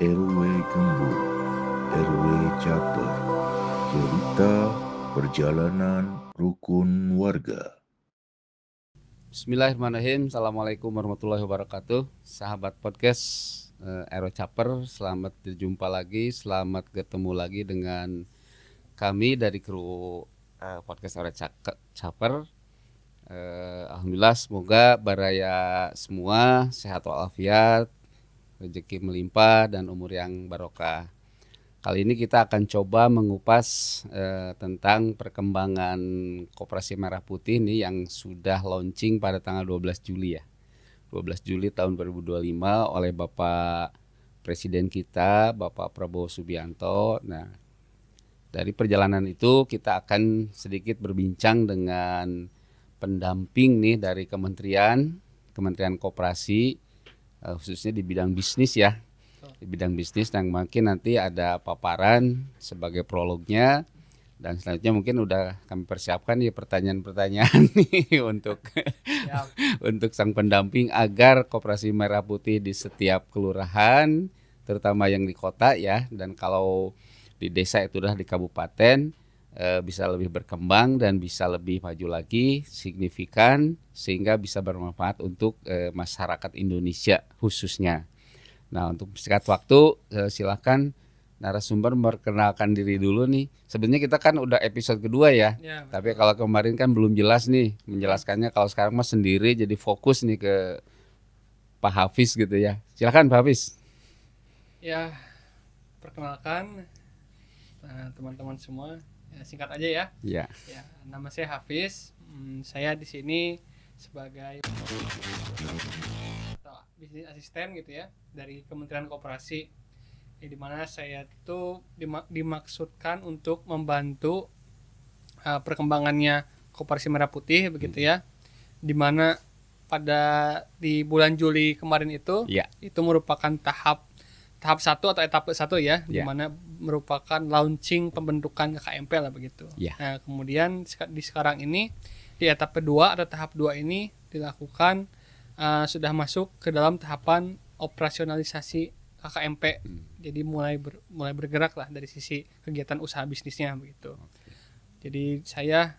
RW Gembul, RW Caper, cerita perjalanan rukun warga. Bismillahirrahmanirrahim. Assalamualaikum warahmatullahi wabarakatuh. Sahabat podcast RW Caper, selamat berjumpa lagi, selamat ketemu lagi dengan kami dari kru podcast RW Caper. Alhamdulillah, semoga baraya semua sehat walafiat, rezeki melimpah dan umur yang barokah. Kali ini kita akan coba mengupas tentang perkembangan Koperasi Merah Putih nih yang sudah launching pada tanggal 12 Juli ya. 12 Juli tahun 2025 oleh Bapak Presiden kita, Bapak Prabowo Subianto. Nah, dari perjalanan itu kita akan sedikit berbincang dengan pendamping nih dari Kementerian Koperasi, khususnya di bidang bisnis ya. Di bidang bisnis yang mungkin nanti ada paparan sebagai prolognya, dan selanjutnya mungkin udah kami persiapkan nih pertanyaan-pertanyaan nih untuk sang pendamping agar Koperasi Merah Putih di setiap kelurahan, terutama yang di kota ya, dan kalau di desa itu udah di kabupaten, bisa lebih berkembang dan bisa lebih maju lagi signifikan sehingga bisa bermanfaat untuk masyarakat Indonesia khususnya. Nah, untuk singkat waktu, silakan narasumber memperkenalkan diri dulu nih. Sebenarnya kita kan udah episode kedua ya. Tapi kalau kemarin kan belum jelas nih menjelaskannya. Kalau sekarang mah sendiri jadi fokus nih ke Pak Hafiz gitu ya. Silakan Pak Hafiz. Ya, perkenalkan teman-teman semua. Ya, singkat aja ya. Ya. Ya, nama saya Hafiz. Saya di sini sebagai bisnis asisten gitu ya dari Kementerian Koperasi, di mana saya itu dimaksudkan untuk membantu perkembangannya Koperasi Merah Putih begitu ya, di mana di bulan Juli kemarin itu merupakan tahap 1 atau etapa 1 ya, di mana merupakan launching pembentukan KKMP lah begitu. Nah, kemudian sekarang ini di etapa 2 atau tahap 2 ini dilakukan sudah masuk ke dalam tahapan operasionalisasi KKMP. Jadi mulai bergerak lah dari sisi kegiatan usaha bisnisnya begitu. Jadi saya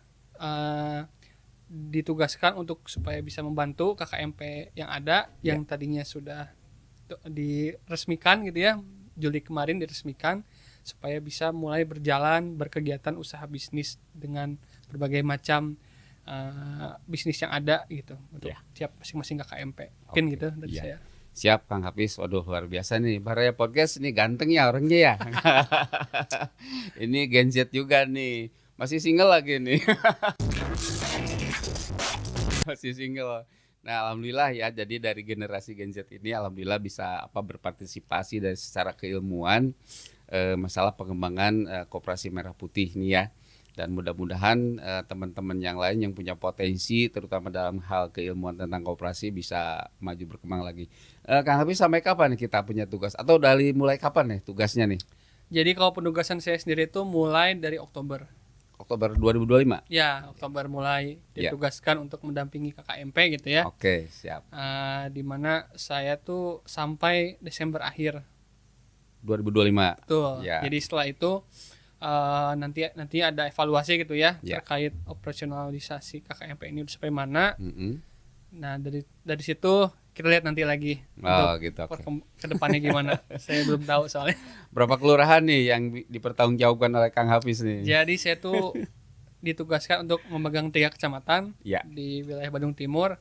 ditugaskan untuk supaya bisa membantu KKMP yang ada yang tadinya sudah diresmikan gitu ya, Juli kemarin diresmikan, supaya bisa mulai berkegiatan usaha bisnis dengan berbagai macam bisnis yang ada gitu untuk tiap masing-masing KKMP. Mungkin gitu dari saya. Siap Kang Hafiz. Waduh, luar biasa nih. Baraya Podcast ini ganteng ya orangnya ya. Ini Gen Z juga nih. Masih single lagi nih. Masih single. Nah, alhamdulillah ya, jadi dari generasi Gen Z ini alhamdulillah bisa berpartisipasi dari secara keilmuan masalah pengembangan Koperasi Merah Putih nih ya. Dan mudah-mudahan teman-teman yang lain yang punya potensi terutama dalam hal keilmuan tentang koperasi bisa maju berkembang lagi. Kang Hafiz, sampai kapan nih kita punya tugas atau dari mulai kapan nih tugasnya nih? Jadi kalau penugasan saya sendiri itu mulai dari Oktober 2025? Ya, Oktober mulai ditugaskan untuk mendampingi KKMP gitu ya. Oke, siap. Di mana saya tuh sampai Desember akhir 2025. Betul. Jadi setelah itu nanti ada evaluasi gitu ya terkait operasionalisasi KKMP ini sampai mana. Nah, dari situ kita lihat nanti lagi ke depannya gimana. Saya belum tahu soalnya. Berapa kelurahan nih yang dipertanggungjawabkan oleh Kang Hafiz nih? Jadi saya tuh ditugaskan untuk memegang 3 kecamatan di wilayah Bandung Timur.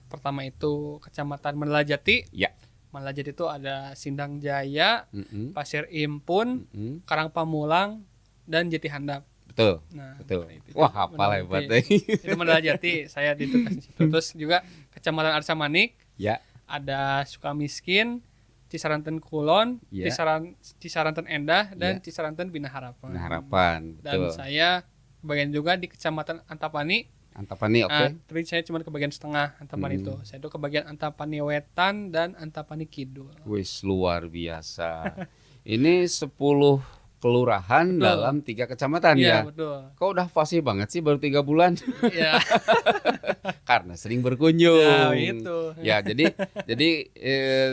Pertama itu Kecamatan Menelajati. Menelajati itu ada Sindang Jaya, Pasir Impun, Karangpamulang, dan Jati Handap. Betul. Nah, betul. Wah, hafal hebat deh. Itu Menelajati, saya ditugas di situ. Terus juga Kecamatan Arsa Manik. Ada Sukamiskin, Cisaranten Kulon, Cisaranten Endah, dan Cisaranten Bina Harapan. Bina Harapan, betul. Dan saya kebagian juga di Kecamatan Antapani. Antapani, oke. Tapi saya cuma kebagian setengah Antapani itu. Saya itu kebagian Antapani Wetan dan Antapani Kidul. Wis, luar biasa. Ini 10 kelurahan dalam 3 kecamatan ya. Betul. Kok udah fasih banget sih baru 3 bulan? Iya. Karena sering berkunjung. Ya, itu. Ya, jadi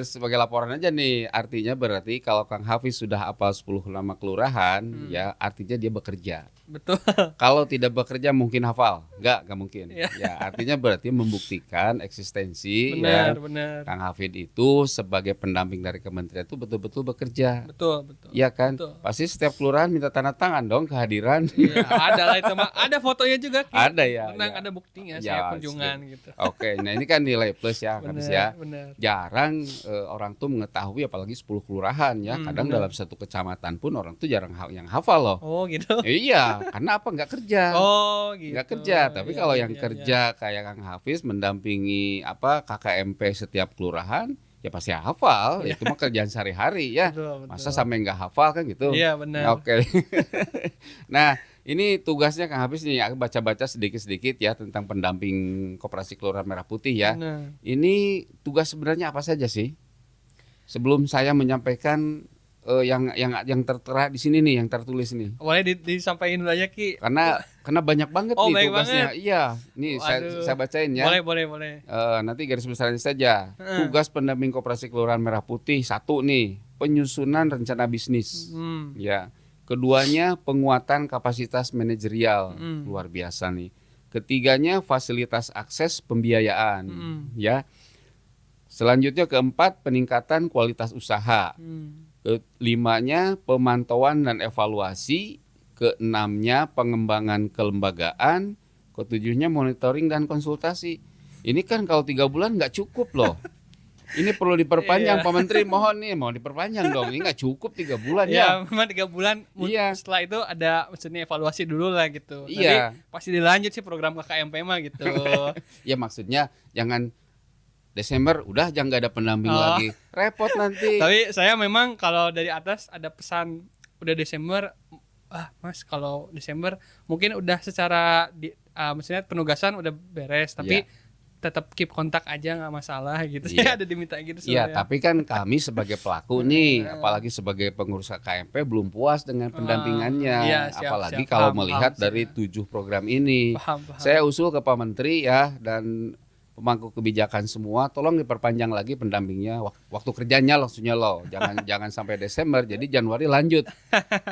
sebagai laporan aja nih, artinya berarti kalau Kang Hafiz sudah hafal 10 nama kelurahan, ya artinya dia bekerja. Betul. Kalau tidak bekerja mungkin hafal, nggak mungkin. Ya. Ya, artinya berarti membuktikan eksistensi Benar, ya. benar. Kang Hafid itu sebagai pendamping dari kementerian itu betul-betul bekerja. Betul, betul. Iya kan? Betul. Pasti setiap kelurahan minta tanda tangan dong kehadiran. Iya, ada lah itu mah. Ada fotonya juga. Ki. Ada ya. Tenang, ya. ada buktinya Ya, saya kunjungan gitu. Oke, nah ini kan nilai plus ya, Kang Hafiz ya. Benar. Jarang orang tuh mengetahui apalagi 10 kelurahan ya. Kadang benar. dalam satu kecamatan pun orang tuh jarang yang hafal loh. Oh, gitu. Iya, karena apa? Nggak kerja. Oh, gitu. Nggak kerja, tapi Iya, kalau iya, yang iya, kerja kayak Kang Hafiz mendampingi apa KKMP setiap kelurahan, ya pasti hafal. Itu mah kerjaan sehari-hari ya. Betul, betul. Masa sampai nggak hafal kan gitu? Iya, benar. Oke. Nah, ini tugasnya Kang Hafiz nih, aku baca-baca sedikit-sedikit ya tentang pendamping Koperasi Kelurahan Merah Putih ya. Benar. Ini tugas sebenarnya apa saja sih? Sebelum saya menyampaikan yang tertera di sini nih, yang tertulis nih. Boleh disampaikan dulu aja, Ki. Karena banyak banget Oh, nih banyak tugasnya. banget. Iya, nih Waduh. saya bacain ya. Boleh. Nanti garis besarnya saja. Tugas pendamping Koperasi Kelurahan Merah Putih 1 nih, penyusunan rencana bisnis. Ya. Keduanya penguatan kapasitas manajerial. Luar biasa nih. Ketiganya fasilitas akses pembiayaan, ya. Selanjutnya keempat peningkatan kualitas usaha. Kelimanya pemantauan dan evaluasi, keenamnya pengembangan kelembagaan, ketujuhnya monitoring dan konsultasi. Ini kan kalau 3 bulan nggak cukup loh. Ini perlu diperpanjang, Pak Menteri. Mohon diperpanjang dong. Ini nggak cukup 3 bulan Ya, ya. memang 3 bulan. Iya. Setelah itu ada maksudnya evaluasi dulu lah gitu. Iya. Nanti pasti dilanjut sih program KKMP mah gitu. Ya maksudnya jangan Desember udah jangan nggak ada pendamping lagi. Repot nanti. Tapi saya memang kalau dari atas ada pesan udah Desember, Mas kalau Desember mungkin udah secara maksudnya penugasan udah beres, tapi tetap keep kontak aja nggak masalah gitu. Saya ada diminta gitu Iya, sebenarnya. tapi kan kami sebagai pelaku nih, apalagi sebagai pengurus KMP belum puas dengan pendampingannya. Iya, siap, Apalagi siap. kalau Paham, melihat paham, dari 7 program ini. Paham. Saya usul ke Pak Menteri ya dan pemangku kebijakan semua, tolong diperpanjang lagi pendampingnya. Waktu kerjanya maksudnya loh, jangan sampai Desember, jadi Januari lanjut.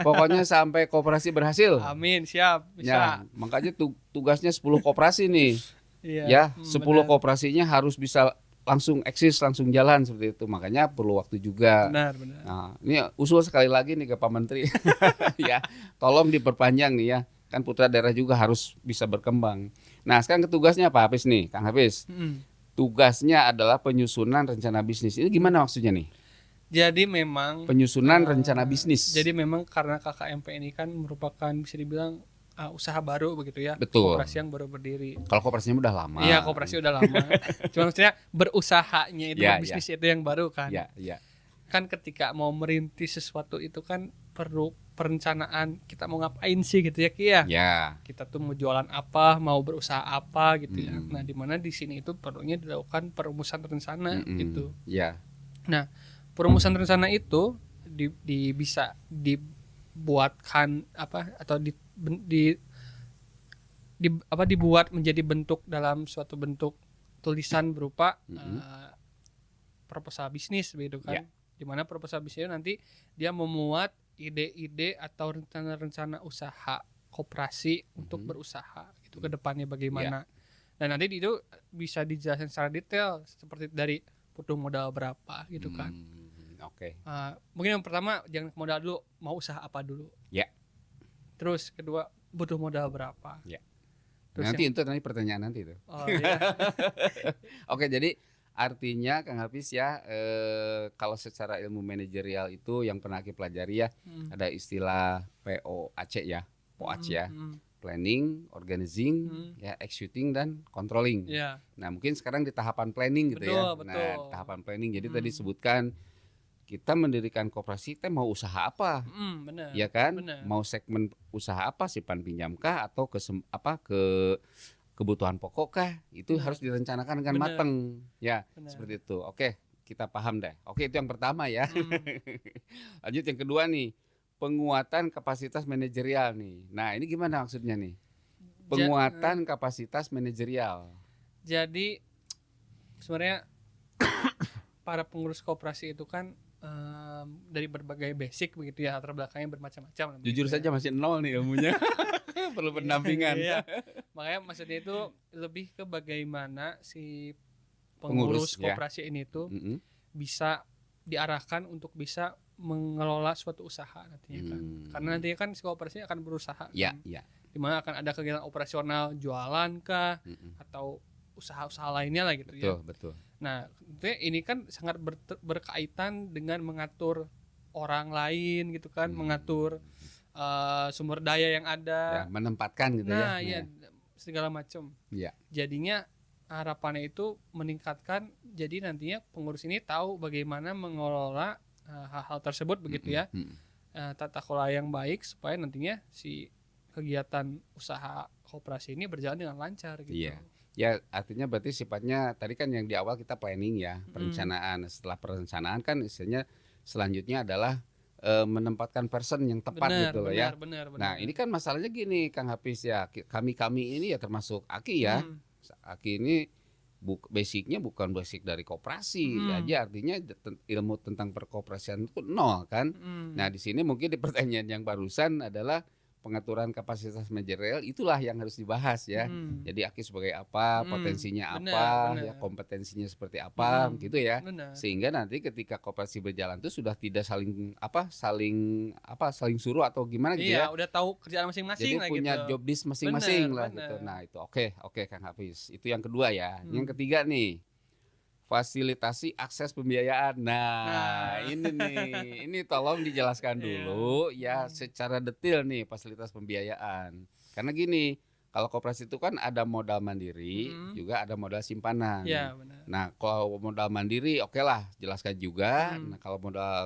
Pokoknya sampai koperasi berhasil. Amin, siap, Ya, bisa. makanya tugasnya 10 koperasi nih. Iya. Ya, 10 benar. koperasinya harus bisa langsung eksis, langsung jalan seperti itu. Makanya perlu waktu juga. Benar. Nah, ini usul sekali lagi nih ke Pak Menteri. Ya, tolong diperpanjang nih ya. Kan putra daerah juga harus bisa berkembang. Nah, sekarang tugasnya apa Hafiz nih, Kang Hafiz? Tugasnya adalah penyusunan rencana bisnis. Ini gimana maksudnya nih? Jadi memang Penyusunan rencana bisnis. Jadi memang karena KKMP ini kan merupakan bisa dibilang usaha baru begitu ya. Betul. Koperasi yang baru berdiri. Kalau koperasinya udah lama. Iya, koperasi udah lama. Cuma maksudnya berusahanya itu Ya, berbisnis itu yang baru kan. Iya. Kan ketika mau merintis sesuatu itu kan perlu perencanaan, kita mau ngapain sih gitu ya Ki ya. Ya. Kita tuh mau jualan apa, mau berusaha apa gitu ya. Nah, di mana di sini itu perlunya dilakukan perumusan rencana gitu. Ya. Nah, perumusan rencana itu bisa dibuatkan dibuat menjadi bentuk dalam suatu bentuk tulisan berupa proposal bisnis begitu kan. Dimana proposal bisnis nanti dia memuat ide-ide atau rencana-rencana usaha koperasi untuk berusaha itu ke depannya bagaimana. Dan nanti itu bisa dijelaskan secara detail seperti dari butuh modal berapa gitu kan. Oke. Mungkin yang pertama jangan modal dulu, mau usaha apa dulu. Ya. Terus kedua butuh modal berapa. Ya. Terus Nanti pertanyaan nanti itu. Oh, iya. Oke, jadi artinya Kang Hafiz ya, kalau secara ilmu manajerial itu yang pernah kita pelajari ya, ada istilah POAC ya, POAC ya, planning, organizing, ya, executing dan controlling. Iya. Nah, mungkin sekarang di tahapan planning gitu ya. Betul. Nah, tahapan planning. Jadi tadi disebutkan kita mendirikan koperasi, kita mau usaha apa? Benar. Ya kan? Benar. Mau segmen usaha apa, simpan pinjamkah atau ke kebutuhan pokok kah? Itu harus direncanakan dengan Benar. matang. Ya, Benar. seperti itu. Oke, kita paham deh. Oke, itu yang pertama ya. Lanjut yang kedua nih, penguatan kapasitas manajerial nih. Nah, ini gimana maksudnya nih? Penguatan kapasitas manajerial. Jadi sebenarnya para pengurus koperasi itu kan dari berbagai basic begitu ya, latar belakangnya bermacam-macam. Jujur begitu saja masih nol nih ilmunya. Perlu pendampingan. Iya. Makanya maksudnya itu lebih ke bagaimana si pengurus Ya. koperasi ini tuh Mm-mm. bisa diarahkan untuk bisa mengelola suatu usaha nantinya kan. Karena nantinya kan si koperasi akan berusaha Ya, kan. ya. Di mana akan ada kegiatan operasional jualan kah atau usaha-usaha lainnya lah gitu ya. Betul, betul. Nah, tentunya ini kan sangat berkaitan dengan mengatur orang lain gitu kan, mengatur sumber daya yang Ya, ada. menempatkan gitu Nah, ya. ya segala macam. Ya. Jadinya harapannya itu meningkatkan, jadi nantinya pengurus ini tahu bagaimana mengelola hal-hal tersebut begitu ya. Tata kelola yang baik supaya nantinya si kegiatan usaha koperasi ini berjalan dengan lancar gitu. Iya. Ya, artinya berarti sifatnya tadi kan yang di awal kita planning ya, perencanaan. Setelah perencanaan kan istilahnya selanjutnya adalah menempatkan person yang tepat gitu loh ya. Benar. Nah, ini kan masalahnya gini Kang Hafiz ya. Kami ini ya termasuk Aki ya. Aki ini basicnya bukan basic dari koperasi aja, artinya ilmu tentang perkoperasian itu nol kan. Nah, di sini mungkin di pertanyaan yang barusan adalah pengaturan kapasitas manajerial, itulah yang harus dibahas ya. Jadi Aki sebagai apa, potensinya apa, benar. ya kompetensinya seperti apa, gitu ya. Benar. Sehingga nanti ketika koperasi berjalan itu sudah tidak saling suruh atau gimana gitu Iya, ya. udah tahu kerjaan masing-masing Jadi lah punya gitu. job desk masing-masing Benar, lah benar. gitu. Nah, itu oke Kang Hafiz. Itu yang kedua ya. Yang ketiga nih, fasilitasi akses pembiayaan. Nah, ini tolong dijelaskan dulu ya secara detail nih fasilitas pembiayaan. Karena gini, kalau koperasi itu kan ada modal mandiri, juga ada modal simpanan. Iya, benar. Nah, kalau modal mandiri oke lah, jelaskan juga. Nah, kalau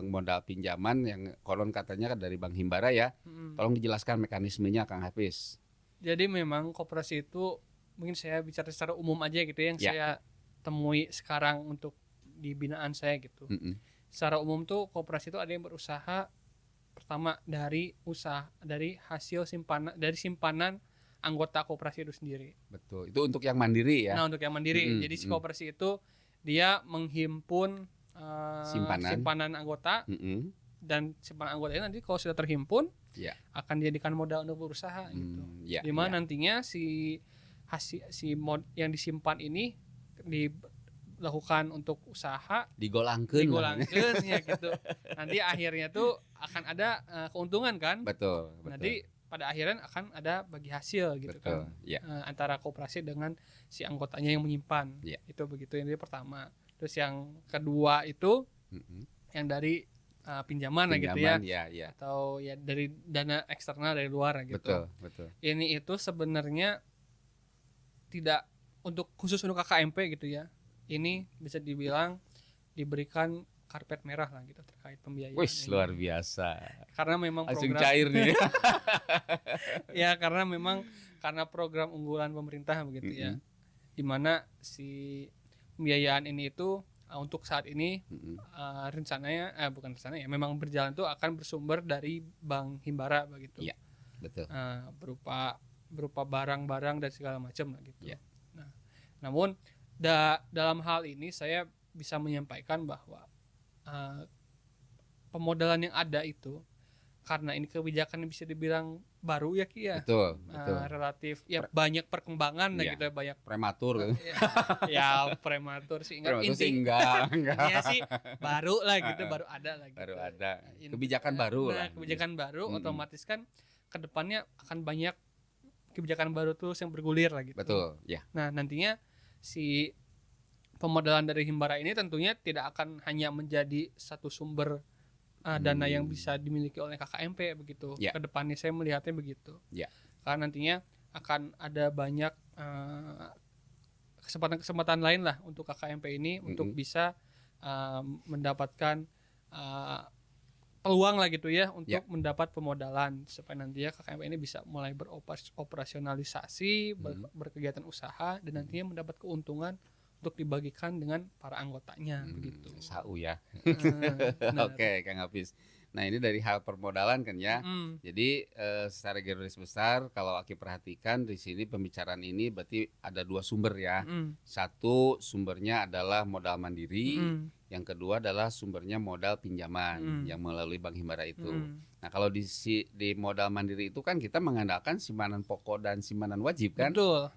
modal pinjaman yang konon katanya kan dari Bank Himbara ya, tolong dijelaskan mekanismenya Kang Hafiz. Jadi memang koperasi itu mungkin saya bicara secara umum aja gitu yang Ya. saya temui sekarang untuk di binaan saya gitu. Secara umum tuh koperasi itu ada yang berusaha pertama dari hasil simpanan anggota koperasi itu sendiri. Betul. Itu untuk yang mandiri ya. Nah, untuk yang mandiri. Jadi si koperasi itu dia menghimpun simpanan anggota dan simpanan anggota ini nanti kalau sudah terhimpun Ya. akan dijadikan modal untuk berusaha gitu. Ya, Di mana nantinya yang disimpan ini dilakukan untuk usaha digolangkeun ya gitu. Nanti akhirnya tuh akan ada keuntungan kan? betul. Nanti pada akhirnya akan ada bagi hasil gitu Betul, kan. ya. Antara koperasi dengan si anggotanya yang menyimpan. Ya. Itu begitu yang pertama. Terus yang kedua itu yang dari pinjaman lah gitu ya. Ya. Atau ya dari dana eksternal dari luar gitu. Betul. Ini itu sebenarnya tidak khusus untuk KKMP gitu ya. Ini bisa dibilang diberikan karpet merah lah gitu terkait pembiayaan. Wih, ini. luar biasa. Karena memang Langsung program cair nih. ya karena program unggulan pemerintah begitu ya. Di mana si pembiayaan ini itu untuk saat ini rencananya bukan rencananya ya, memang berjalan tuh akan bersumber dari Bank Himbara begitu. Iya, betul. Berupa barang-barang dan segala macam lah gitu. Ya. Nah, namun dalam hal ini saya bisa menyampaikan bahwa pemodalan yang ada itu karena ini kebijakan yang bisa dibilang baru ya Ki ya. Betul. Relatif ya banyak perkembangan lah Iya. gitu ya, banyak Prematur kan. ya prematur sih Prematur sih enggak. intinya sih baru lah gitu, baru ada lah gitu. Baru ada. Kebijakan baru lah. Kebijakan baru otomatis kan kedepannya akan banyak kebijakan baru terus yang bergulir lah gitu. Betul, ya. Nah, nantinya si pemodalan dari Himbara ini tentunya tidak akan hanya menjadi satu sumber dana yang bisa dimiliki oleh KKMP begitu. Ya. Kedepannya saya melihatnya begitu. Ya. Karena nantinya akan ada banyak kesempatan-kesempatan lain lah untuk KKMP ini untuk bisa mendapatkan peluang lah gitu ya untuk mendapat pemodalan supaya nantinya KKMP ini bisa mulai beroperasionalisasi, berkegiatan usaha dan nantinya mendapat keuntungan untuk dibagikan dengan para anggotanya begitu. SHU ya. Benar. Oke, Kang Hafiz. Nah ini dari hal permodalan kan ya. Jadi secara garis besar kalau Aki perhatikan di sini pembicaraan ini berarti ada 2 sumber ya. Satu sumbernya adalah modal mandiri, yang kedua adalah sumbernya modal pinjaman yang melalui Bank Himbara itu. Nah kalau di modal mandiri itu kan kita mengandalkan simpanan pokok dan simpanan wajib kan. Betul.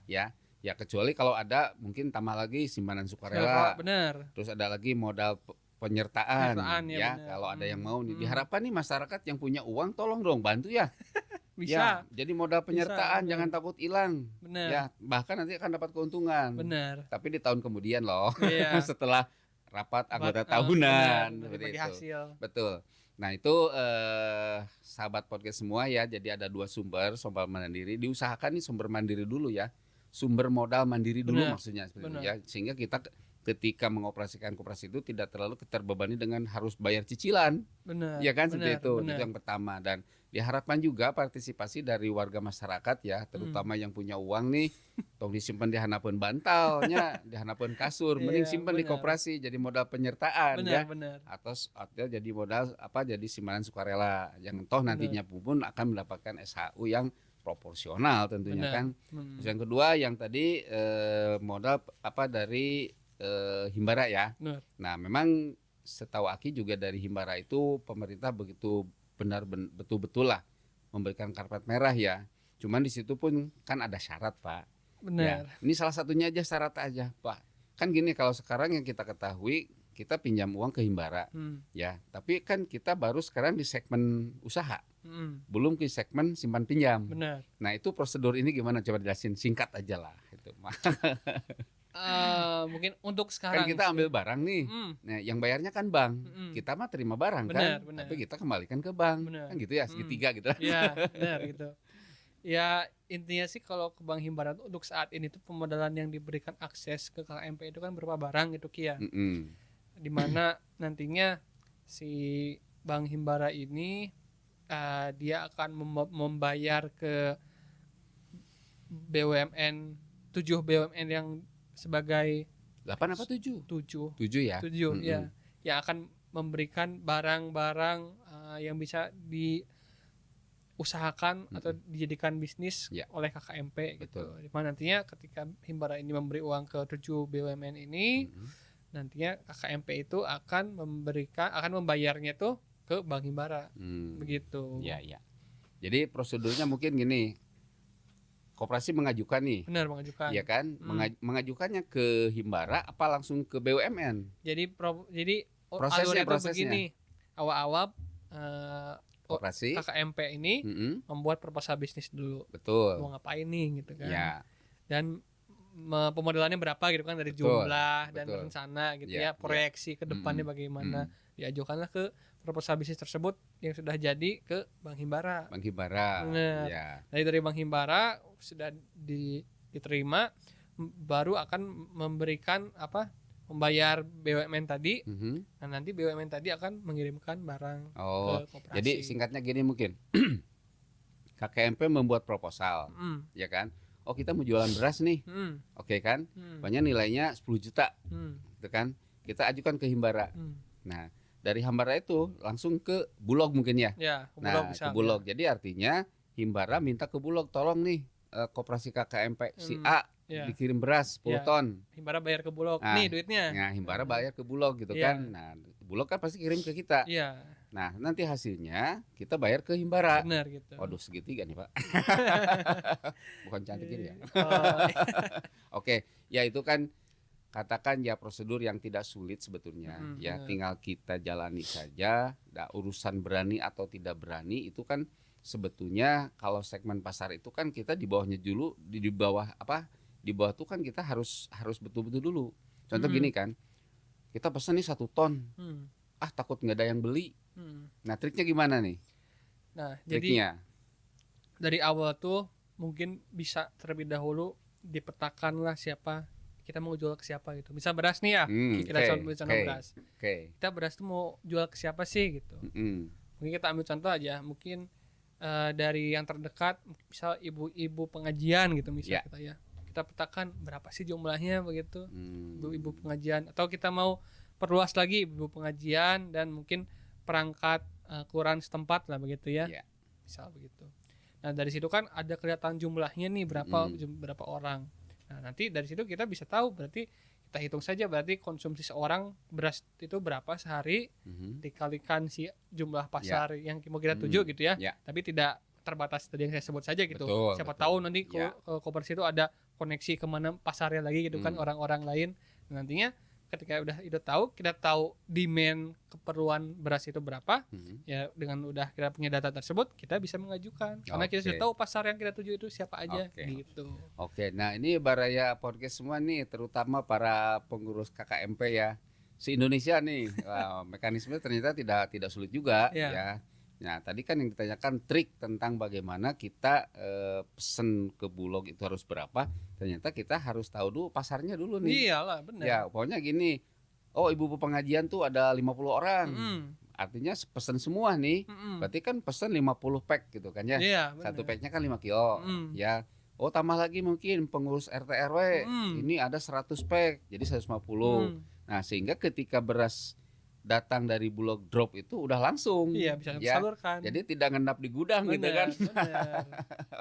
Ya kecuali kalau ada mungkin tambah lagi simpanan sukarela. Benar. Terus ada lagi modal penyertaan ya ya kalau ada yang mau nih diharapkan nih masyarakat yang punya uang tolong dong bantu ya. Bisa. Ya, jadi modal penyertaan Bisa, jangan takut hilang. Benar. Ya, bahkan nanti akan dapat keuntungan. Benar. Tapi di tahun kemudian loh. Iya. Setelah rapat anggota tahunan benar, seperti itu. hasil. Betul. Nah, itu sahabat podcast semua ya. Jadi ada 2 sumber mandiri. Diusahakan nih sumber mandiri dulu ya. Sumber modal mandiri dulu maksudnya seperti itu ya. Sehingga kita ketika mengoperasikan koperasi itu tidak terlalu terbebani dengan harus bayar cicilan. Benar. Ya kan seperti itu. Itu yang pertama dan diharapkan juga partisipasi dari warga masyarakat ya, terutama yang punya uang nih, tong disimpan di hanapeun bantalnya, di hanapeun kasur, mending simpan di koperasi jadi modal penyertaan ya. Atau jadi modal jadi simpanan sukarela yang toh nantinya pun akan mendapatkan SHU yang proporsional tentunya kan. Terus yang kedua yang tadi modal dari Himbara ya. Nah, memang setahu Aki juga dari Himbara itu pemerintah begitu betul-betul lah memberikan karpet merah ya. Cuman di situ pun kan ada syarat, Pak. Benar. Ya, ini salah satunya aja syarat aja, Pak. Kan gini kalau sekarang yang kita ketahui kita pinjam uang ke Himbara ya, tapi kan kita baru sekarang di segmen usaha. Belum ke segmen simpan pinjam. Benar. Nah, itu prosedur ini gimana coba jelasin singkat aja lah itu. Mungkin untuk sekarang kan kita ambil barang nih, nah yang bayarnya kan bank, kita mah terima barang kan, tapi kita kembalikan ke bank, kan gitu ya segitiga gitu. Iya benar gitu. Ya intinya sih kalau ke Bank Himbara tuh untuk saat ini tuh pemodalan yang diberikan akses ke KMP itu kan berupa barang gitu Kia, dimana nantinya si Bank Himbara ini dia akan membayar ke BUMN 7 BUMN yang sebagai 8 apa 7? 7 ya. 7 ya. Yang akan memberikan barang-barang yang bisa diusahakan atau dijadikan bisnis oleh KKMP gitu. Di mana nantinya ketika Himbara ini memberi uang ke 7 BUMN ini, nantinya KKMP itu akan membayarnya tuh ke Bank Himbara. Begitu. Ya. Jadi prosedurnya mungkin gini. Koperasi mengajukan nih. Benar, mengajukan. Iya kan? Mengajukannya ke Himbara apa langsung ke BUMN? Jadi prosesnya begini. Awal-awal koperasi KKMP ini membuat proposal bisnis dulu. Betul. Mau ngapain nih gitu kan. Ya. Dan pemodelannya berapa gitu kan dari jumlah dan rencana gitu ya, proyeksi ke depannya bagaimana. Diajukanlah ke proposal bisnis tersebut yang sudah jadi ke Bank Himbara. Bank Himbara. Benar. Ya. Dari Bank Himbara sudah diterima, baru akan memberikan membayar BUMN tadi. Nah, nanti BUMN tadi akan mengirimkan barang ke koperasi. Jadi singkatnya gini mungkin. KKMP membuat proposal, ya kan? Oh, kita mau jualan beras nih. Oke kan? Pokoknya nilainya 10 juta. Gitu kan? Kita ajukan ke Himbara. Nah, dari Himbara itu langsung ke Bulog mungkin ya. Ya, ke Bulog ke Bulog. Jadi artinya Himbara minta ke Bulog, tolong nih koperasi KKMP si A dikirim beras 10 ton. Himbara bayar ke Bulog. Nih duitnya. Nah, Himbara bayar ke Bulog gitu kan. Nah, Bulog kan pasti kirim ke kita. Iya. Nah, nanti hasilnya kita bayar ke Himbara. Benar gitu. Waduh, segitiga nih, Pak. Bukan cantik ini ya. Oke, ya itu kan katakan ya prosedur yang tidak sulit sebetulnya. Ya tinggal kita jalani saja. Nah, urusan berani atau tidak berani itu kan sebetulnya kalau segmen pasar itu kan kita di bawahnya dulu, di bawah di bawah itu kan kita harus betul-betul dulu. Contoh gini kan, kita pesan nih 1 ton, takut nggak ada yang beli. Nah, triknya gimana nih? Nah, triknya jadi dari awal tuh mungkin bisa terlebih dahulu dipetakan lah siapa kita mau jual ke siapa gitu. Bisa beras nih ya, kita contoh beras. Kita beras tuh mau jual ke siapa sih gitu. Mungkin kita ambil contoh aja, mungkin dari yang terdekat, misal ibu-ibu pengajian gitu misal kita ya. Kita petakan berapa sih jumlahnya begitu, ibu-ibu pengajian. Atau kita mau perluas lagi ibu pengajian dan mungkin perangkat kelurahan setempat lah begitu ya. Iya. Misal begitu. Nah, dari situ kan ada kelihatan jumlahnya nih berapa orang. Nah, nanti dari situ kita bisa tahu, berarti kita hitung saja berarti konsumsi seorang beras itu berapa sehari dikalikan si jumlah pasar yang mau kita tuju gitu ya. Tapi tidak terbatas tadi yang saya sebut saja gitu. Betul, Siapa betul. tahu nanti koperasi itu ada koneksi kemana pasarnya lagi gitu kan, orang-orang lain. Nah, nantinya ketika udah tahu, kita tahu demand keperluan beras itu berapa, ya dengan udah kita punya data tersebut, kita bisa mengajukan. Karena kita sudah tahu pasar yang kita tuju itu siapa aja gitu. Oke, nah ini Baraya Podcast semua nih, terutama para pengurus KKMP ya, se-Indonesia nih. Mekanisme ternyata tidak sulit juga ya. Nah, tadi kan yang ditanyakan trik tentang bagaimana kita pesen ke Bulog itu harus berapa. Ternyata kita harus tahu dulu pasarnya dulu nih. Iyalah, benar. Ya, pokoknya gini. Oh, ibu pengajian tuh ada 50 orang. Artinya pesen semua nih. Berarti kan pesen 50 pack gitu kan ya. Iya, Satu packnya kan 5 kilo. Ya. Oh, tambah lagi mungkin pengurus RT RW. Ini ada 100 pack, jadi 150. Nah, sehingga ketika beras datang dari Bulog drop itu udah langsung. Iya, bisa disalurkan. Jadi tidak ngendap di gudang gitu kan. Benar.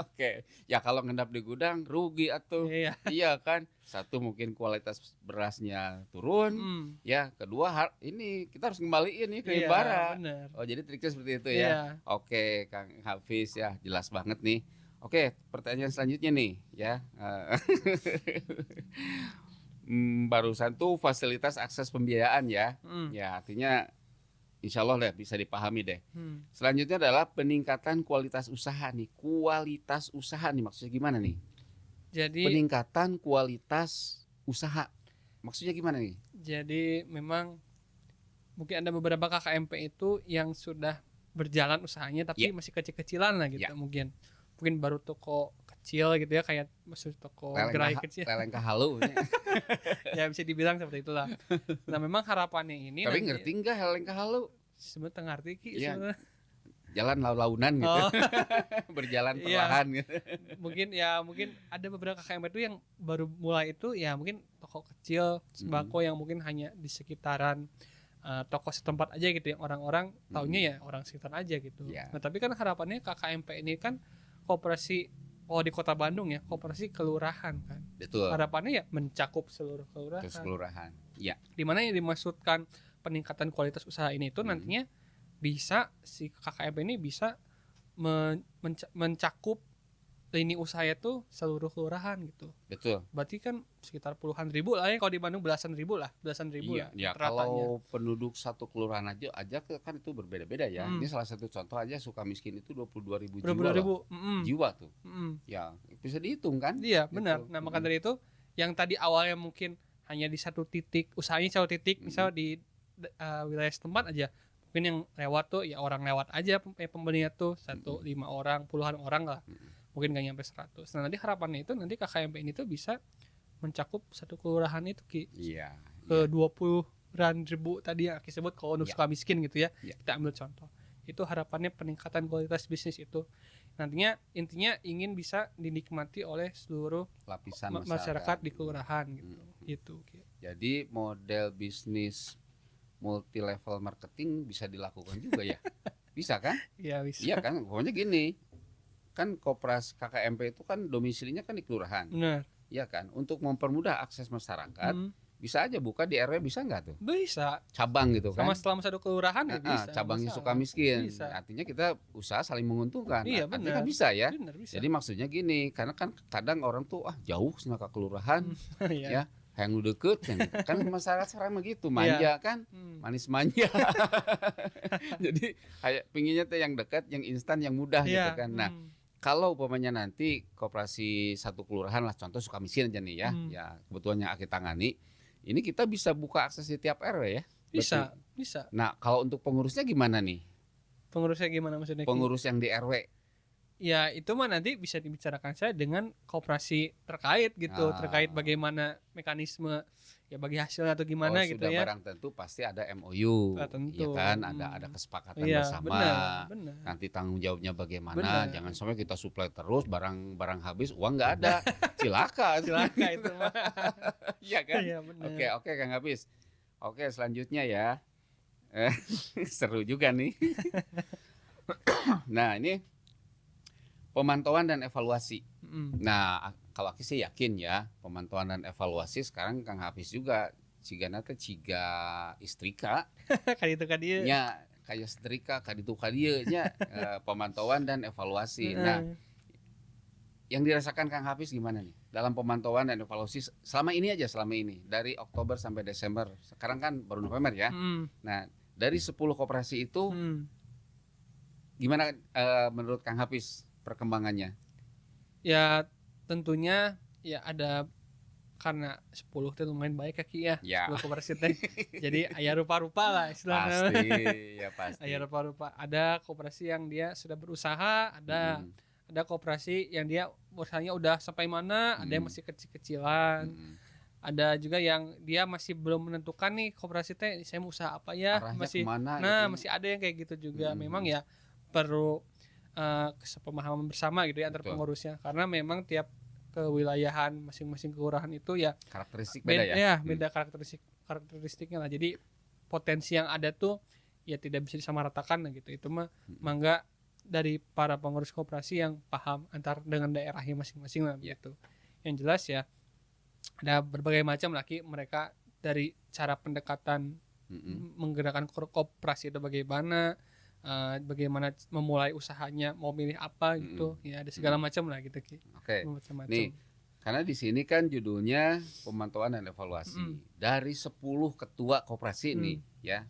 Oke. Ya kalau ngendap di gudang rugi atuh. Iya kan. Satu mungkin kualitas berasnya turun. Ya, kedua ini kita harus kembaliin nih ke Imbara. Oh, jadi triknya seperti itu ya. Oke, Kang Hafiz ya, jelas banget nih. Oke, pertanyaan selanjutnya nih ya. Barusan tuh fasilitas akses pembiayaan ya. Ya, artinya insya Allah deh bisa dipahami deh. Selanjutnya adalah peningkatan kualitas usaha nih. Kualitas usaha nih maksudnya gimana nih? Jadi peningkatan kualitas usaha. Maksudnya gimana nih? Jadi memang mungkin ada beberapa KKMP itu yang sudah berjalan usahanya tapi masih kecil-kecilan lah gitu mungkin baru toko kecil gitu ya, kayak maksud toko gerai kecil. Leleng halu. Ya bisa dibilang seperti itulah. Nah, memang harapannya ini. Tapi ngerti nggak leleng halu? Sebenarnya tengah ngerti ki sebenarnya. Jalan launan gitu. Berjalan perlahan gitu. Mungkin ada beberapa KKMP itu yang baru mulai itu ya mungkin toko kecil sembako yang mungkin hanya di sekitaran toko setempat aja gitu yang orang-orang taunya ya orang sekitar aja gitu. Nah, tapi kan harapannya KKMP ini kan koperasi di Kota Bandung ya, koperasi kelurahan kan. Betul. Harapannya ya mencakup seluruh kelurahan. Kelurahan. Ya. Di mana yang dimaksudkan peningkatan kualitas usaha ini itu nantinya bisa si KKMP ini bisa mencakup lini usaha itu seluruh kelurahan gitu. Betul. Berarti kan sekitar puluhan ribu lah ya, kalau di Bandung belasan ribu lah. Ya, kalau penduduk satu kelurahan aja kan itu berbeda-beda ya. Ini salah satu contoh aja, Sukamiskin itu 22.000 jiwa. Jiwa tuh. Ya, bisa dihitung kan? Iya, benar. Nah, maka dari itu yang tadi awalnya mungkin hanya di satu titik, usahanya satu titik, misal di wilayah setempat aja. Mungkin yang lewat tuh ya orang lewat aja pembelinya tuh 5 orang, puluhan orang lah. Mungkin gak nyampe 100. Nah, nanti harapannya itu nanti KKMP ini tuh bisa mencakup satu kelurahan itu ke 20-an ribu tadi yang Aki sebut kalau untuk Sukamiskin gitu ya. Kita ambil contoh. Itu harapannya peningkatan kualitas bisnis itu. Nantinya intinya ingin bisa dinikmati oleh seluruh lapisan masyarakat di kelurahan gitu. Jadi model bisnis multi level marketing bisa dilakukan juga ya. Bisa kan? Iya, bisa. Iya kan? Pokoknya gini. Kan koperasi KKMP itu kan domisilinya kan di kelurahan. Benar. Iya kan? Untuk mempermudah akses masyarakat, bisa aja buka di RW, bisa nggak tuh? Bisa. Cabang gitu kan? Selama satu kelurahan ya bisa. Cabangnya Sukamiskin. Bisa. Artinya kita usaha saling menguntungkan. Iya, artinya kan bisa ya. Benar, bisa. Jadi maksudnya gini, karena kan kadang orang tuh jauh sama ke kelurahan, ya. Yang lu deket kan masyarakat sekarang begitu manja kan, manis manja. Jadi kayak pinginnya tuh yang dekat, yang instan, yang mudah gitu kan. Nah, kalau umpamanya nanti koperasi satu kelurahan lah, contoh Sukamiskin aja nih ya, ya kebetulan yang Aki tangani, ini kita bisa buka akses di tiap RW ya. Bisa. Nah, kalau untuk pengurusnya gimana nih? Pengurusnya gimana maksudnya? Pengurus yang di RW. Ya itu mah nanti bisa dibicarakan saya dengan koperasi terkait gitu, terkait bagaimana mekanisme ya bagi hasilnya atau gimana gitu ya. Sudah barang tentu pasti ada MOU, tentu. Ya kan, ada kesepakatan bersama. Benar. Nanti tanggung jawabnya bagaimana? Jangan sampai kita supply terus barang habis uang nggak ada, cilaka itu mah. Iya kan? Iya, benar. Oke Kang Habis. Oke selanjutnya ya. Seru juga nih. Nah, ini pemantauan dan evaluasi. Nah, kalau aku sih yakin ya, pemantauan dan evaluasi sekarang Kang Hafiz juga cigana teh ciga istrika Kali itu kan dia. nya kayak setrika kaditu kadieu nya pemantauan dan evaluasi. Nah, yang dirasakan Kang Hafiz gimana nih dalam pemantauan dan evaluasi selama ini dari Oktober sampai Desember. Sekarang kan baru November ya. Nah, dari 10 koperasi itu gimana menurut Kang Hafiz perkembangannya? Ya tentunya ya ada, karena 10 itu lumayan baik ya. 10 koperasi teh. Jadi aya rupa-rupa lah istilahnya. Pasti. Aya rupa-rupa. Ada koperasi yang dia sudah berusaha, ada koperasi yang dia usahanya udah sampai mana, ada yang masih kecil-kecilan. Ada juga yang dia masih belum menentukan nih koperasi teh saya mau usaha apa ya, arahnya masih kemana, nah gitu. masih ada yang kayak gitu juga. Memang ya perlu kesepemahaman bersama gitu ya antar pengurusnya, karena memang tiap kewilayahan masing-masing kelurahan itu ya karakteristik beda ya. Beda karakteristiknya lah. Jadi potensi yang ada tuh ya tidak bisa disamaratakan lah gitu. Itu mah mangga dari para pengurus koperasi yang paham antar dengan daerahnya masing-masing lah gitu. Yang jelas ya ada berbagai macam lagi mereka dari cara pendekatan menggerakkan koperasi itu bagaimana, bagaimana memulai usahanya, mau milih apa gitu. Ya ada segala macam lah gitu Ki. Oke. Macam-macam. Nih, karena di sini kan judulnya pemantauan dan evaluasi. Dari 10 ketua koperasi nih ya.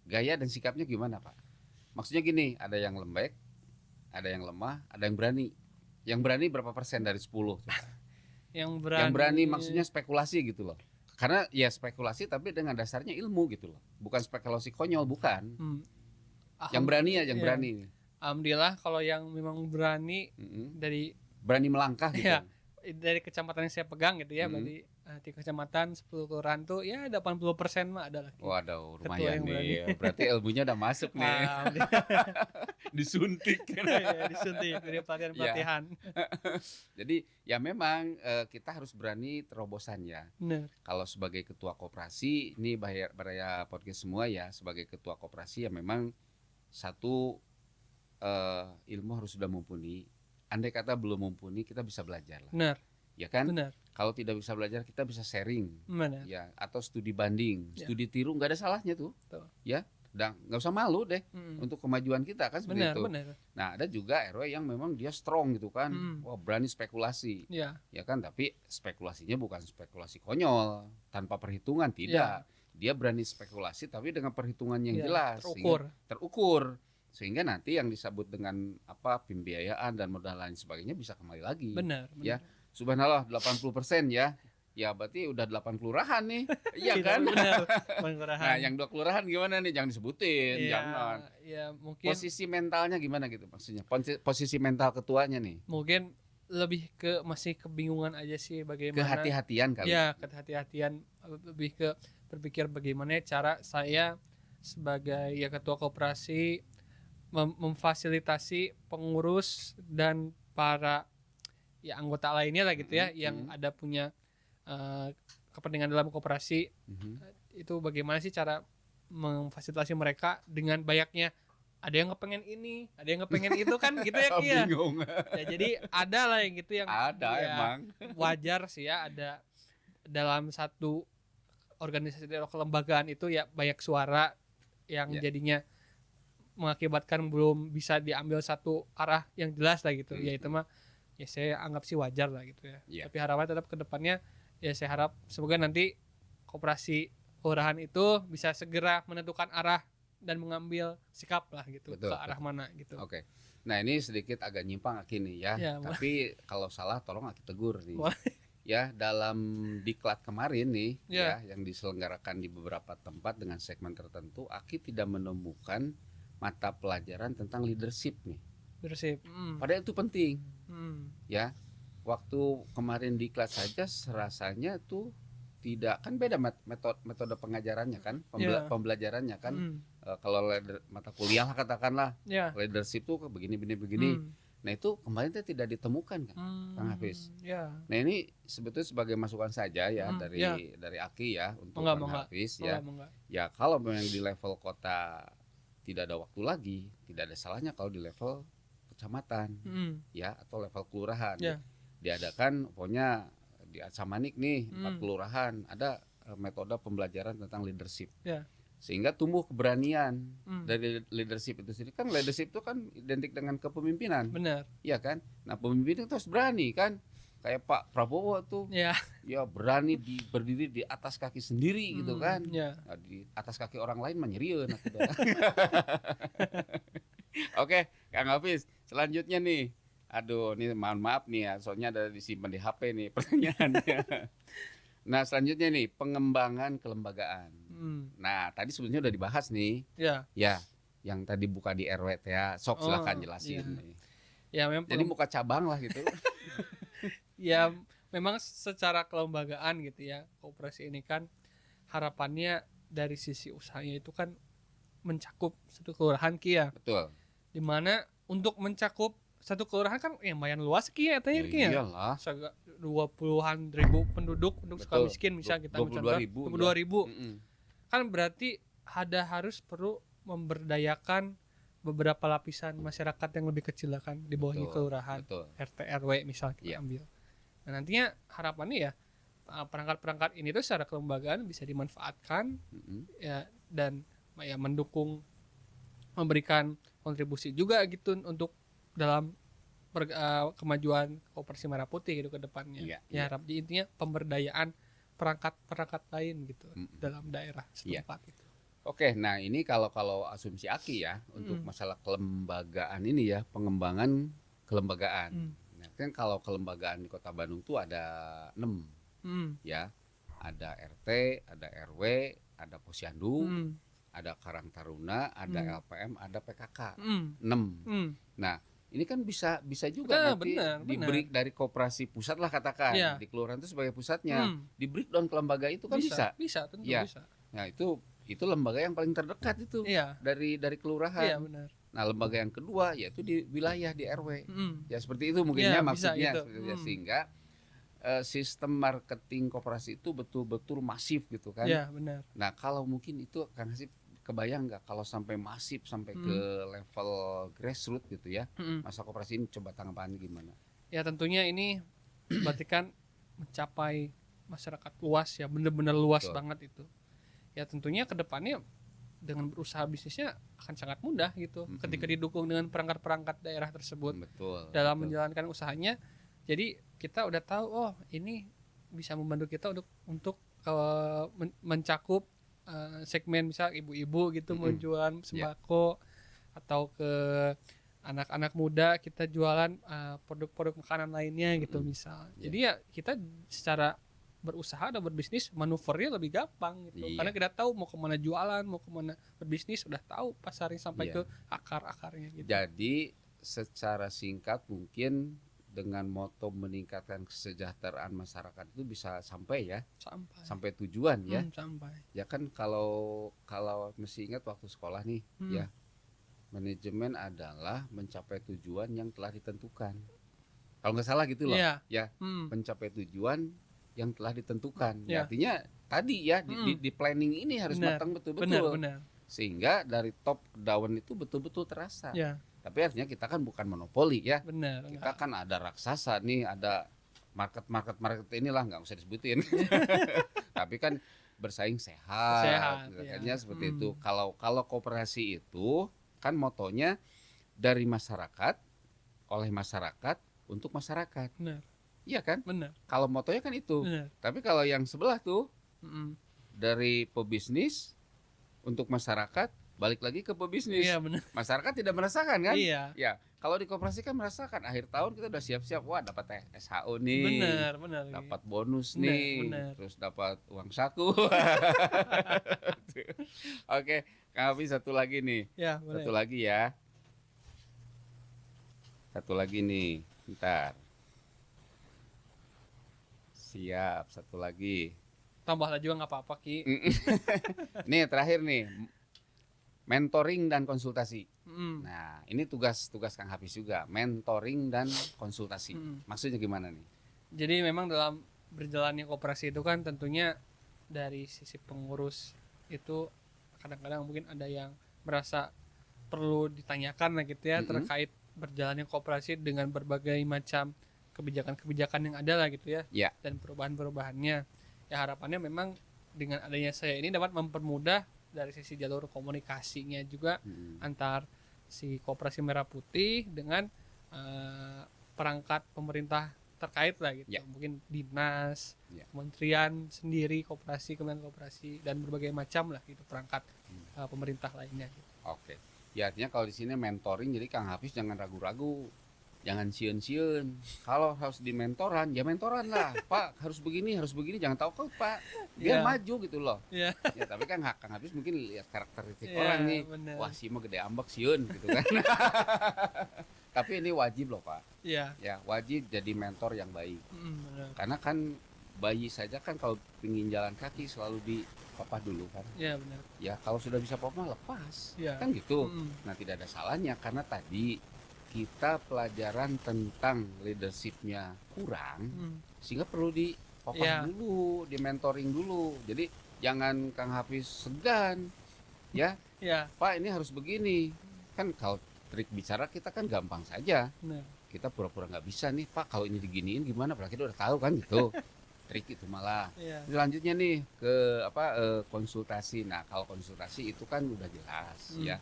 Gaya dan sikapnya gimana, Pak? Maksudnya gini, ada yang lembek, ada yang lemah, ada yang berani. Yang berani berapa persen dari 10? Yang berani maksudnya spekulasi gitu loh. Karena ya spekulasi tapi dengan dasarnya ilmu gitu loh. Bukan spekulasi konyol, bukan. Yang berani ya, yang berani. Alhamdulillah kalau yang memang berani dari berani melangkah gitu. Ya, dari kecamatan yang saya pegang gitu ya, berarti di kecamatan 10 kelurahan tuh ya 80% mah ada lagi. Waduh, lumayan nih. Berarti ilmunya udah masuk nih. Disuntik. Ya, disuntik dari pelatihan-pelatihan. Jadi ya memang kita harus berani terobosan ya. Bener. Kalau sebagai ketua koperasi, ini Baraya Podcast semua ya, sebagai ketua koperasi ya memang satu ilmu harus sudah mumpuni. Andai kata belum mumpuni, kita bisa belajar lah. Benar. Ya kan? Benar. Kalau tidak bisa belajar, kita bisa sharing. Benar. Ya, atau studi banding, studi tiru, nggak ada salahnya tuh. Tuh. Ya, dan nggak usah malu deh untuk kemajuan kita kan seperti itu. Benar. Nah, ada juga RW yang memang dia strong gitu kan. Wah, berani spekulasi. Ya. Ya kan, tapi spekulasinya bukan spekulasi konyol, tanpa perhitungan, tidak. Dia berani spekulasi tapi dengan perhitungan yang jelas, terukur. Sehingga nanti yang disebut dengan apa pembiayaan dan modal lain sebagainya bisa kembali lagi. Benar. Ya, subhanallah 80% ya. Ya berarti udah 8 kelurahan nih. Iya kan? Benar. Nah, yang 2 kelurahan gimana nih? Jangan disebutin, ya, jangan. Ya, mungkin posisi mentalnya gimana gitu maksudnya? Posisi mental ketuanya nih. Mungkin lebih ke masih kebingungan aja sih bagaimana. Kehati-hatian kali. Ya, kehati-hatian, lebih ke berpikir bagaimana cara saya sebagai ya ketua koperasi memfasilitasi pengurus dan para ya anggota lainnya lah gitu ya yang ada punya kepentingan dalam koperasi. Itu bagaimana sih cara memfasilitasi mereka dengan banyaknya, ada yang kepengen ini, ada yang kepengen itu kan gitu ya Kia. Ya, jadi ada lah yang gitu yang ada ya, emang wajar sih ya, ada dalam satu organisasi atau kelembagaan itu ya banyak suara yang jadinya mengakibatkan belum bisa diambil satu arah yang jelas lah gitu. Ya itu mah ya saya anggap sih wajar lah gitu ya. Tapi harapan tetap ke depannya ya saya harap semoga nanti koperasi kelurahan itu bisa segera menentukan arah dan mengambil sikap lah gitu. Betul, ke arah mana gitu. Oke. Nah, ini sedikit agak nyimpang Aki nih ya. Tapi kalau salah tolong Aki tegur nih. Ya, dalam diklat kemarin nih ya yang diselenggarakan di beberapa tempat dengan segmen tertentu, Aki tidak menemukan mata pelajaran tentang leadership nih. Leadership. Padahal itu penting. Ya. Waktu kemarin diklat saja rasanya tuh tidak, kan beda metode pengajarannya kan, pembelajarannya kan. Kalau mata kuliah katakanlah leadership tuh begini. Nah itu kemarin tuh tidak ditemukan kan, Kang Hafiz. Ya. Nah ini sebetulnya sebagai masukan saja ya dari Ya. dari Aki ya untuk Mongga, Kang mongga. Hafiz ya. Mongga. Ya kalau memang di level kota tidak ada waktu lagi, tidak ada salahnya kalau di level kecamatan ya atau level kelurahan. Ya. Diadakan pokoknya di Samanik nih 4 kelurahan ada metode pembelajaran tentang leadership. Ya. Sehingga tumbuh keberanian dari leadership itu sendiri. Kan leadership itu kan identik dengan kepemimpinan. Benar. Iya kan? Nah, pemimpin itu harus berani kan? Kayak Pak Prabowo tuh. Ya. Ya berani berdiri di atas kaki sendiri gitu kan. Ya. Nah, di atas kaki orang lain menyeriun. Oke, Kang Hafiz, selanjutnya nih. Aduh, ini mohon maaf nih ya, soalnya ada disimpan di HP nih pertanyaannya. Nah, selanjutnya nih, pengembangan kelembagaan. Nah, tadi sebenarnya udah dibahas nih. Ya. Ya, yang tadi buka di RW ya. Sok silakan jelasin iya. nih. Ya memang Jadi buka cabang lah gitu. ya memang secara kelembagaan gitu ya, koperasi ini kan harapannya dari sisi usahanya itu kan mencakup satu kelurahan Ki ya. Betul. Dimana untuk mencakup satu kelurahan kan lumayan luas Ki ya tanya Ki ya. Iyalah. 20-an ribu penduduk suka miskin misal kita 22.000. 22.000. Kan berarti harus perlu memberdayakan beberapa lapisan masyarakat yang lebih kecil kan di bawahnya kelurahan, RT RW misal kita ambil. Nah, nantinya harapannya ya perangkat-perangkat ini tuh secara kelembagaan bisa dimanfaatkan ya dan ya mendukung, memberikan kontribusi juga gitu untuk dalam kemajuan Koperasi Merah Putih gitu ke depannya. Ya harap di intinya pemberdayaan perangkat-perangkat lain gitu dalam daerah setempat itu. Oke, nah ini kalau asumsi Aki ya untuk masalah kelembagaan ini ya, pengembangan kelembagaan. Nah, kan kalau kelembagaan di Kota Bandung tuh ada 6 ya. Ada RT, ada RW, ada Posyandu, ada Karang Taruna, ada LPM, ada PKK. 6. Nah, ini kan bisa juga nanti di-break dari koperasi pusat lah katakan. Di kelurahan itu sebagai pusatnya. Di-breakdown ke lembaga itu kan bisa. Bisa, tentu ya. bisa. Nah, itu lembaga yang paling terdekat itu dari kelurahan. Iya, benar. Nah, lembaga yang kedua yaitu di wilayah di RW. Ya seperti itu mungkinnya maksudnya gitu. Sehingga sistem marketing koperasi itu betul-betul masif gitu kan. Iya, benar. Nah, kalau mungkin itu Kang Hasib kebayang nggak kalau sampai masif sampai ke level grassroots gitu ya. Masa koperasi ini coba tanggapannya gimana? Ya tentunya ini berarti kan mencapai masyarakat luas ya, benar-benar luas banget itu. Ya tentunya ke depannya dengan berusaha bisnisnya akan sangat mudah gitu ketika didukung dengan perangkat-perangkat daerah tersebut dalam menjalankan usahanya. Jadi kita udah tahu ini bisa membantu kita untuk mencakup segmen misal ibu-ibu gitu menjual sembako atau ke anak-anak muda kita jualan produk-produk makanan lainnya gitu misal. Jadi ya kita secara berusaha atau berbisnis manuvernya lebih gampang gitu. Karena kita tahu mau kemana jualan, mau kemana berbisnis, udah tahu pasarnya sampai ke akar-akarnya gitu. Jadi secara singkat mungkin dengan moto meningkatkan kesejahteraan masyarakat itu bisa sampai ya, sampai tujuan ya. Sampai. Ya kan kalau mesti ingat waktu sekolah nih ya, manajemen adalah mencapai tujuan yang telah ditentukan. Kalau nggak salah gitu loh, ya mencapai tujuan yang telah ditentukan. Ya, artinya tadi ya di planning ini harus matang betul-betul. Benar. Sehingga dari top ke down itu betul-betul terasa. Ya. Tapi artinya kita kan bukan monopoli ya. Benar. Kita kan ada raksasa nih, ada market inilah nggak usah disebutin. Tapi kan bersaing sehat. Kayaknya seperti itu. Kalau koperasi itu kan motonya dari masyarakat, oleh masyarakat, untuk masyarakat. Benar. Iya kan? Benar. Kalau motonya kan itu. Benar. Tapi kalau yang sebelah tuh dari pebisnis untuk masyarakat, balik lagi ke pebisnis. Iya, benar. Masyarakat tidak merasakan kan? Iya. Ya, kalau di koperasi kan merasakan akhir tahun kita udah siap-siap, wah dapat SHO nih. Benar. Dapat bonus nih. Benar. Terus dapat uang saku. Oke, Kang Hafiz satu lagi nih. Ya, boleh. Satu lagi ya. Satu lagi nih. Bentar. Siap, satu lagi. Tambahlah juga nggak apa-apa Ki. Nih terakhir nih, mentoring dan konsultasi. Nah, ini tugas Kang Hafiz juga, mentoring dan konsultasi. Maksudnya gimana nih? Jadi memang dalam berjalannya koperasi itu kan tentunya dari sisi pengurus itu kadang-kadang mungkin ada yang merasa perlu ditanyakan lah gitu ya terkait berjalannya koperasi dengan berbagai macam kebijakan-kebijakan yang ada lah gitu ya. Ya. Dan perubahan-perubahannya. Ya harapannya memang dengan adanya saya ini dapat mempermudah dari sisi jalur komunikasinya juga antar si Koperasi Merah Putih dengan perangkat pemerintah terkait lah gitu. Mungkin dinas, kementerian sendiri, koperasi, kementerian koperasi dan berbagai macam lah gitu perangkat pemerintah lainnya gitu. Oke. Ya artinya kalau di sini mentoring, jadi Kang Hafiz jangan ragu-ragu. Jangan sieun-sieun. Kalau harus di mentoran, ya mentoran lah. Pak, harus begini, jangan tahu kok, Pak. Biar maju gitu loh. Ya, tapi kan Kang Hafiz mungkin lihat karakteristik orang nih. Bener. Wah, si mah gede ambek sieun gitu kan. Tapi ini wajib loh, Pak. Iya. Ya, wajib jadi mentor yang baik. Bener. Karena kan bayi saja kan kalau pingin jalan kaki selalu di papa dulu kan. Iya, benar. Ya, kalau sudah bisa papa lepas. Ya. Kan gitu. Nah, tidak ada salahnya karena tadi kita pelajaran tentang leadershipnya kurang, sehingga perlu di popang dulu, di mentoring dulu. Jadi jangan Kang Hafiz segan, ya. Pak ini harus begini. Kan kalau trik bicara kita kan gampang saja. Benar. Kita pura-pura nggak bisa nih, Pak. Kalau ini diginiin gimana? Padahal kita udah tahu kan gitu. Trik itu malah. Selanjutnya nih ke konsultasi. Nah kalau konsultasi itu kan udah jelas, ya.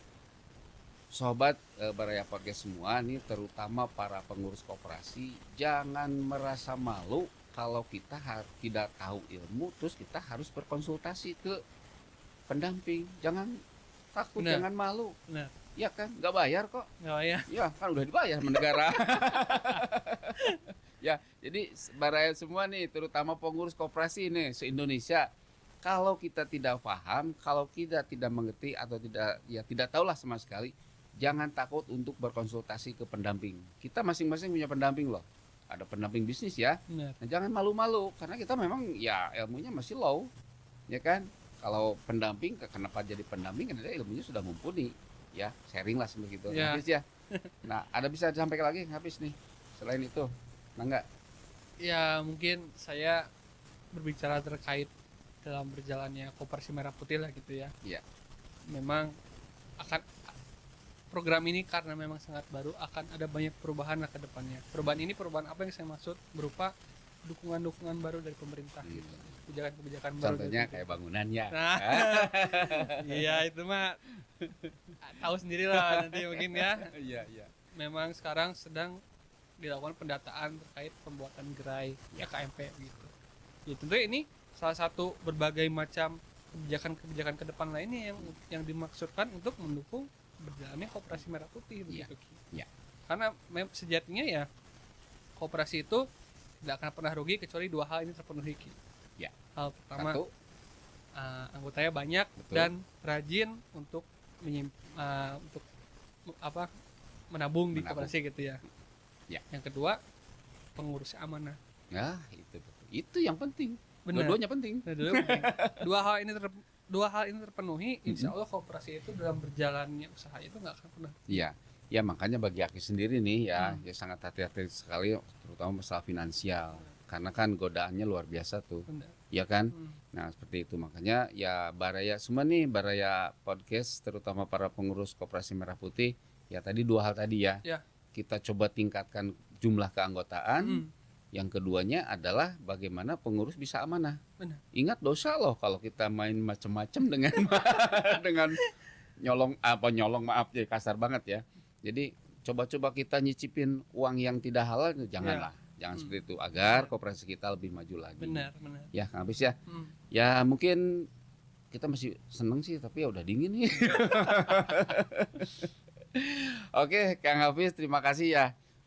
Sobat Baraya Podcast semua nih, terutama para pengurus koperasi, jangan merasa malu kalau kita tidak tahu ilmu terus kita harus berkonsultasi ke pendamping. Jangan takut, jangan malu. Benar. Ya kan, nggak bayar kok. Nggak bayar. Ya kan udah dibayar sama negara. Ya, jadi Baraya semua nih, terutama pengurus koperasi nih se-Indonesia. Kalau kita tidak paham, kalau kita tidak mengerti atau tidak tahulah sama sekali, jangan takut untuk berkonsultasi ke pendamping. Kita masing-masing punya pendamping loh. Ada pendamping bisnis ya. Nah, jangan malu-malu karena kita memang ya ilmunya masih low, ya kan? Kalau pendamping, kenapa jadi pendamping? Karena ilmunya sudah mumpuni, ya. Sharing lah seperti itu. Habis ya. Nah, ada bisa disampaikan lagi habis nih. Selain itu, enggak? Ya mungkin saya berbicara terkait dalam berjalannya Koperasi Merah Putih lah gitu ya. Iya. Memang akan program ini karena memang sangat baru akan ada banyak perubahan lah ke depannya. Perubahan apa yang saya maksud berupa dukungan-dukungan baru dari pemerintah gitu. Kebijakan-kebijakan baru. Contohnya kayak bangunannya. Nah, iya itu mah tahu sendiri lah nanti mungkin ya. Iya. Memang sekarang sedang dilakukan pendataan terkait pembuatan gerai KMP gitu. Ya tentu ini salah satu berbagai macam kebijakan-kebijakan ke depan lainnya yang dimaksudkan untuk mendukung berjalannya Koperasi Merah Putih begitu. Karena sejatinya ya koperasi itu tidak akan pernah rugi kecuali dua hal ini terpenuhi. Hal pertama, anggotanya banyak. Betul. Dan rajin untuk menabung di koperasi gitu ya. Yang kedua, pengurusnya amanah. Nah, itu yang penting. Dua-duanya penting. Dua hal ini terpenuhi, insya Allah koperasi itu dalam berjalannya usaha itu nggak akan pernah. Ya makanya bagi Aki sendiri nih ya sangat hati-hati sekali, terutama masalah finansial. Karena kan godaannya luar biasa tuh. Benar. Ya kan? Nah seperti itu, makanya ya Baraya semua nih, Baraya Podcast, terutama para pengurus Koperasi Merah Putih, ya tadi dua hal tadi ya. Kita coba tingkatkan jumlah keanggotaan. Yang keduanya adalah bagaimana pengurus bisa amanah. Benar. Ingat dosa loh kalau kita main macam-macam dengan dengan nyolong maaf ya kasar banget ya. Jadi coba-coba kita nyicipin uang yang tidak halal, janganlah. Jangan seperti itu agar koperasi kita lebih maju lagi. Benar. Ya, Kang Hafiz ya. Ya mungkin kita masih seneng sih tapi ya udah dingin nih. Oke, Kang Hafiz terima kasih ya.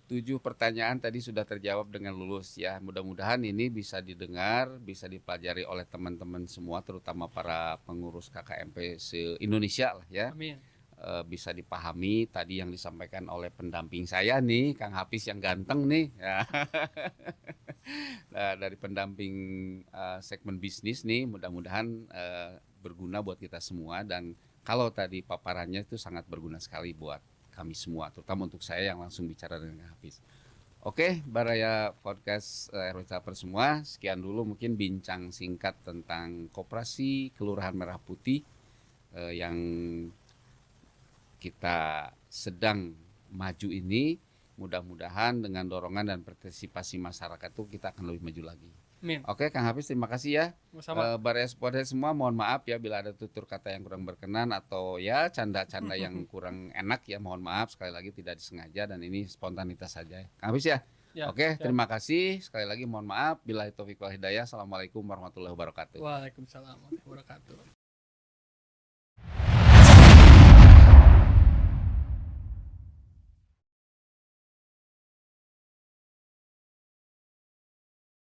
7 pertanyaan tadi sudah terjawab dengan lulus ya. Mudah-mudahan ini bisa didengar, bisa dipelajari oleh teman-teman semua, terutama para pengurus KKMP se-Indonesia lah ya. Amin. Bisa dipahami tadi yang disampaikan oleh pendamping saya nih, Kang Hafiz yang ganteng nih. Ya. Nah, dari pendamping segmen bisnis nih, mudah-mudahan berguna buat kita semua. Dan kalau tadi paparannya itu sangat berguna sekali buat kami semua, terutama untuk saya yang langsung bicara dengan Kang Hafiz. Oke, Baraya Podcast RW Caper semua, sekian dulu mungkin bincang singkat tentang Koperasi Kelurahan Merah Putih yang kita sedang maju ini. Mudah-mudahan dengan dorongan dan partisipasi masyarakat itu kita akan lebih maju lagi. Amin. Oke, Kang Hafiz, terima kasih ya. Sama. Baraya Podcast semua, mohon maaf ya bila ada tutur kata yang kurang berkenan atau ya canda-canda yang kurang enak ya, mohon maaf sekali lagi, tidak disengaja dan ini spontanitas saja. Kang Hafiz ya. Ya, Oke, siap. terima kasih sekali lagi, mohon maaf. Billahi taufiq wal hidayah. Assalamualaikum warahmatullahi wabarakatuh. Waalaikumsalam warahmatullahi wabarakatuh.